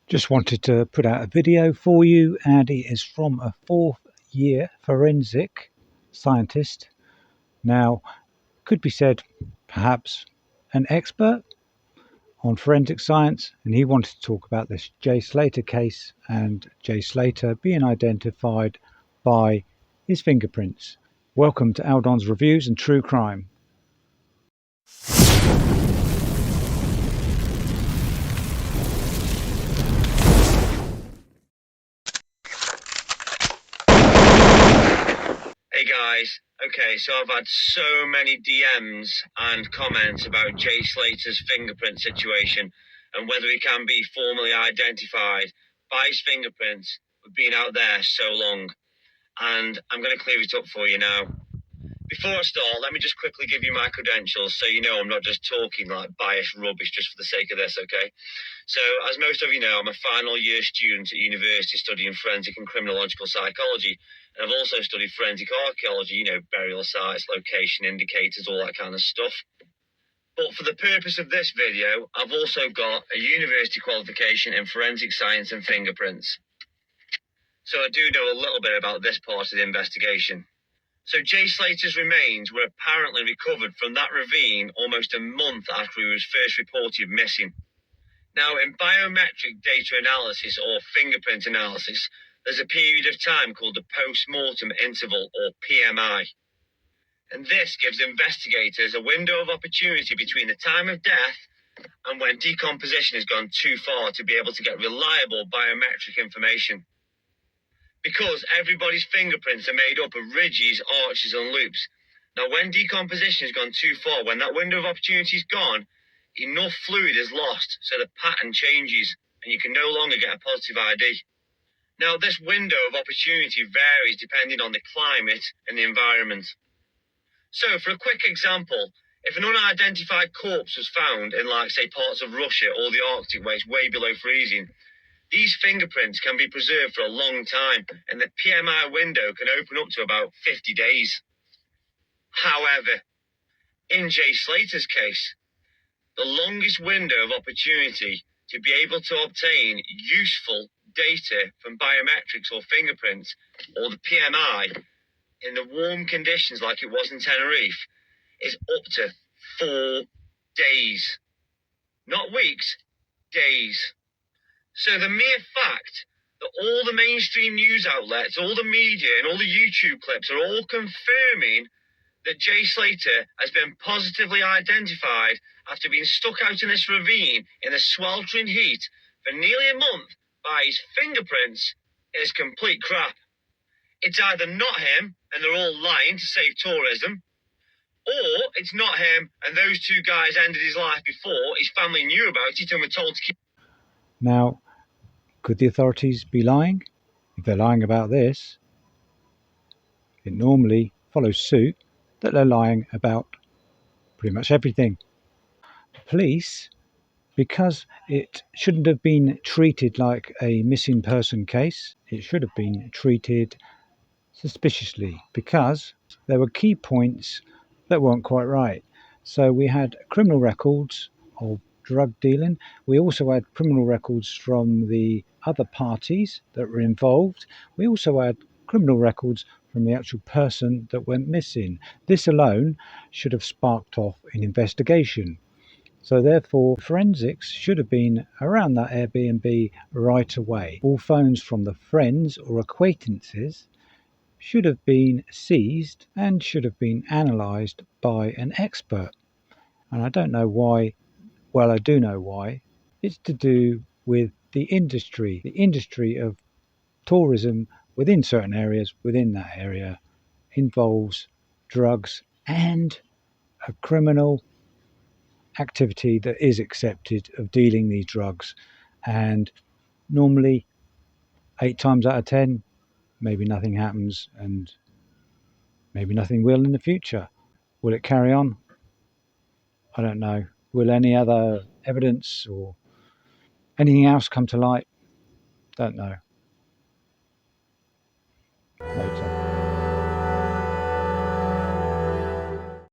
Just wanted to put out a video for you, and it is from a fourth-year forensic scientist. Now, could be said perhaps an expert on forensic science, and he wanted to talk about this Jay Slater case and Jay Slater being identified by his fingerprints. Welcome to Aldon's Reviews and True Crime. Hey guys, okay, so I've had so many DMs and comments about Jay Slater's fingerprint situation and whether he can be formally identified by his fingerprints for being out there so long. And I'm going to clear it up for you now. Before I start, let me just quickly give you my credentials so you know I'm not just talking like biased rubbish just for the sake of this, okay? So, as most of you know, I'm a final year student at university studying forensic and criminological psychology. And I've also studied forensic archaeology, burial sites, location indicators, all that kind of stuff. But for the purpose of this video, I've also got a university qualification in forensic science and fingerprints. So I do know a little bit about this part of the investigation. So Jay Slater's remains were apparently recovered from that ravine almost a month after he was first reported missing. Now, in biometric data analysis or fingerprint analysis, there's a period of time called the post-mortem interval or PMI. And this gives investigators a window of opportunity between the time of death and when decomposition has gone too far to be able to get reliable biometric information. Because everybody's fingerprints are made up of ridges, arches, and loops. Now, when decomposition has gone too far, when that window of opportunity is gone, enough fluid is lost so the pattern changes and you can no longer get a positive ID. Now, this window of opportunity varies depending on the climate and the environment. So, for a quick example, if an unidentified corpse was found in, say, parts of Russia or the Arctic where it's way below freezing, these fingerprints can be preserved for a long time, and the PMI window can open up to about 50 days. However, in Jay Slater's case, the longest window of opportunity to be able to obtain useful data from biometrics or fingerprints, or the PMI, in the warm conditions like it was in Tenerife, is up to 4 days. Not weeks, days. So the mere fact that all the mainstream news outlets, all the media, and all the YouTube clips are all confirming that Jay Slater has been positively identified after being stuck out in this ravine in the sweltering heat for nearly a month by his fingerprints is complete crap. It's either not him and they're all lying to save tourism, or it's not him and those two guys ended his life before his family knew about it and were told to keep. Now, could the authorities be lying? If they're lying about this, it normally follows suit that they're lying about pretty much everything. The police, because it shouldn't have been treated like a missing person case, it should have been treated suspiciously because there were key points that weren't quite right. So we had criminal records of drug dealing. We also had criminal records from the other parties that were involved. We also had criminal records from the actual person that went missing. This alone should have sparked off an investigation. So therefore, forensics should have been around that Airbnb right away. All phones from the friends or acquaintances should have been seized and should have been analysed by an expert. And I don't know why, well, I do know why. It's to do with the industry of tourism within certain areas, within that area, involves drugs and a criminal activity that is accepted of dealing these drugs. And normally 8 times out of 10, maybe nothing happens and maybe nothing will in the future. Will it carry on? I don't know. Will any other evidence or anything else come to light? Don't know.